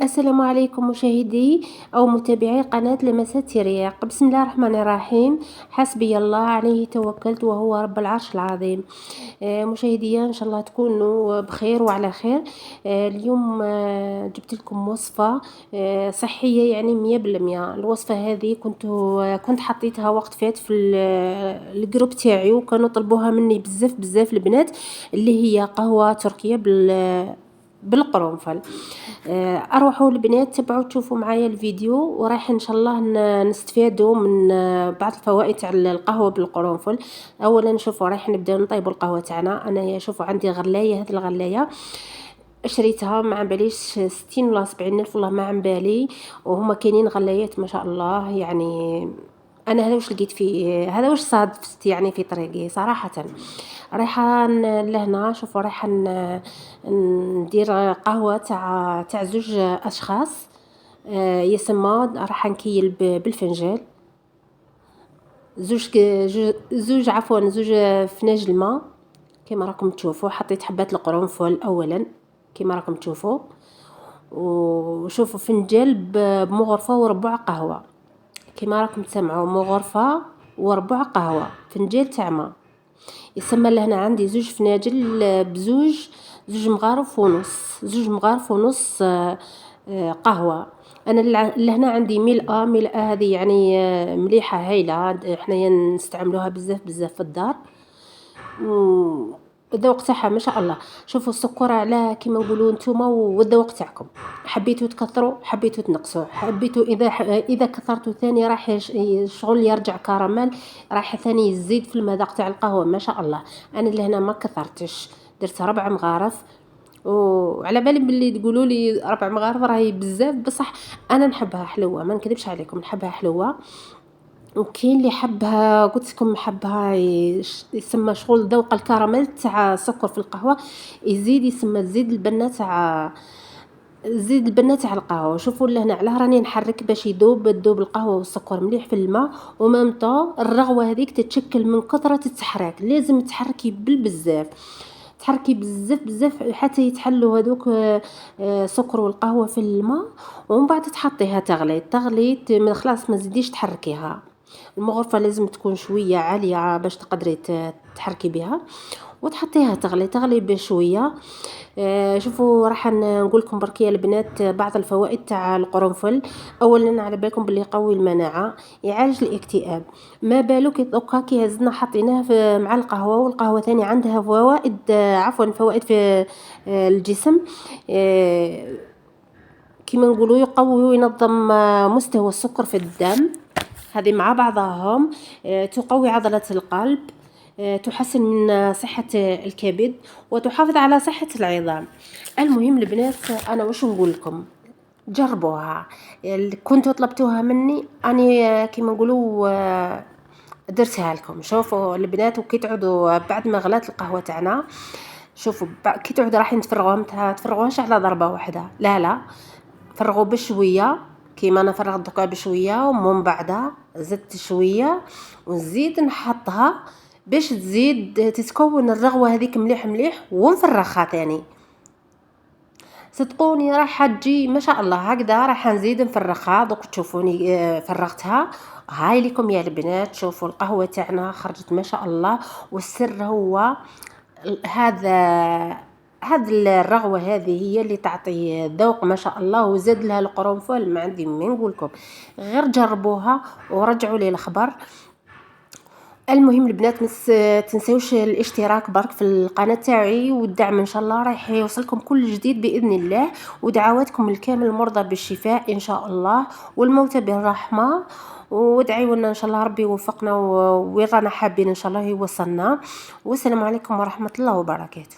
السلام عليكم مشاهدي أو متابعي قناة لمسات رياق. بسم الله الرحمن الرحيم. حسبي الله عليه توكلت وهو رب العرش العظيم. مشاهدي إن شاء الله تكونوا بخير وعلى خير. اليوم جبت لكم وصفة صحية، يعني 100%. الوصفة هذه كنت حطيتها وقت فات في الجروب تاعي، وكانوا طلبوها مني بزاف بزاف البنات، اللي هي قهوة تركية بالقرنفل. اروحوا البنات تبعوا تشوفوا معايا الفيديو، ورايح ان شاء الله نستفادوا من بعض الفوائد تاع القهوه بالقرنفل. اولا شوفوا رايح نبداو نطيبوا القهوه تاعنا. انا شوفوا عندي غلايه، هذه الغلايه شريتها ما عم باليش 60 ولا 70 الف، والله ما عم بالي. وهما كاينين غلايات ما شاء الله، يعني انا هذا واش لقيت فيه، هذا واش صادفت يعني في طريقي صراحه. رايحه لهنا، شوفوا رايحه ندير قهوه تاع زوج اشخاص. يسمى راح نكيل بالفنجان، زوج فناج الماء كما راكم تشوفوا. حطيت حبات القرنفل اولا كما راكم تشوفوا، وشوفوا فنجان بمغرفه وربع قهوه كما راكم تسمعوا، مغرفه وربع قهوه، فنجان تاع ماء. يسمى لهنا عندي زوج فناجل زوج مغارف ونص، قهوه. انا لهنا عندي ملأه هذه، يعني مليحه هايله، حنايا نستعملوها بزاف بزاف في الدار. الذوق تاعها ما شاء الله. شوفوا السكر على كيما نقولوا نتوما، والذوق تاعكم، حبيتوا تكثروا حبيتوا تنقصوا، حبيتوا اذا كثرتوا ثاني راح شغل يرجع كراميل، راح ثاني يزيد في المذاق تاع القهوه ما شاء الله. انا لهنا ما كثرتش، درت 4 مغارف. وعلى بالي باللي تقولوا لي 4 مغارف راهي بزاف، بصح انا نحبها حلوه، ما نكذبش عليكم نحبها حلوه. وكاين اللي حبها، قلت لكم حبها يسمى شغل ذوق الكراميل تاع السكر في القهوه، يسمى زيد البنه تاع القهوه. شوفوا لهنا علاه راني نحرك باش يذوب القهوه والسكر مليح في الماء، ومامطو الرغوه هذيك تتشكل من كثره التحراك، لازم تحركي بالبزاف، تحركي بزاف بزاف حتى يتحلوا هذوك السكر والقهوه في الماء. ومن بعد تحطيها تغلي خلاص ما تزيديش تحركيها. المغرفه لازم تكون شويه عاليه باش تقدري تحركي بها، وتحطيها تغلي بشويه. شوفوا راح نقول لكم برك يا البنات بعض الفوائد تاع القرنفل. اولا على بالكم باللي يقوي المناعه، يعالج الاكتئاب. ما بالك دوكا كي هزنا حطيناه مع القهوه، والقهوه ثاني عندها فوائد، فوائد في الجسم. كما نقولوا يقوي وينظم مستوى السكر في الدم، هذه مع بعضهم. تقوي عضلة القلب، تحسن من صحة الكبد، وتحافظ على صحة العظام. المهم البنات أنا واش نقول لكم، جربوها. كنتوا طلبتوها مني، أنا كما نقولوا درتها لكم. شوفوا البنات، وكي تعودوا بعد ما غلات القهوة تاعنا، شوفوا كي تعودوا راح تفرغوهاش على ضربة واحدة، لا فرغوا بشويه كيما انا فرغت دوكا بشويه، ومن بعد زدت شويه ونزيد نحطها باش تزيد تتكون الرغوه هذيك مليح مليح، ونفرغها ثاني. صدقوني راح تجي ما شاء الله. هكذا راح نزيد نفرغها، دوك تشوفوني فرغتها. هاي لكم يا البنات، شوفوا القهوه تاعنا خرجت ما شاء الله. والسر هو هذا الرغوه هذه هي اللي تعطي ذوق ما شاء الله، وزاد لها القرنفل. ما عندي ما نقول لكم، غير جربوها ورجعوا لي الخبر. المهم البنات ما تنسوش الاشتراك برك في القناه تاعي، والدعم ان شاء الله رايح يوصلكم كل جديد باذن الله. ودعواتكم الكامل المرضى بالشفاء ان شاء الله، والموتى بالرحمه. وادعيوا لنا ان شاء الله ربي يوفقنا، وين رانا حابين ان شاء الله يوصلنا. والسلام عليكم ورحمه الله وبركاته.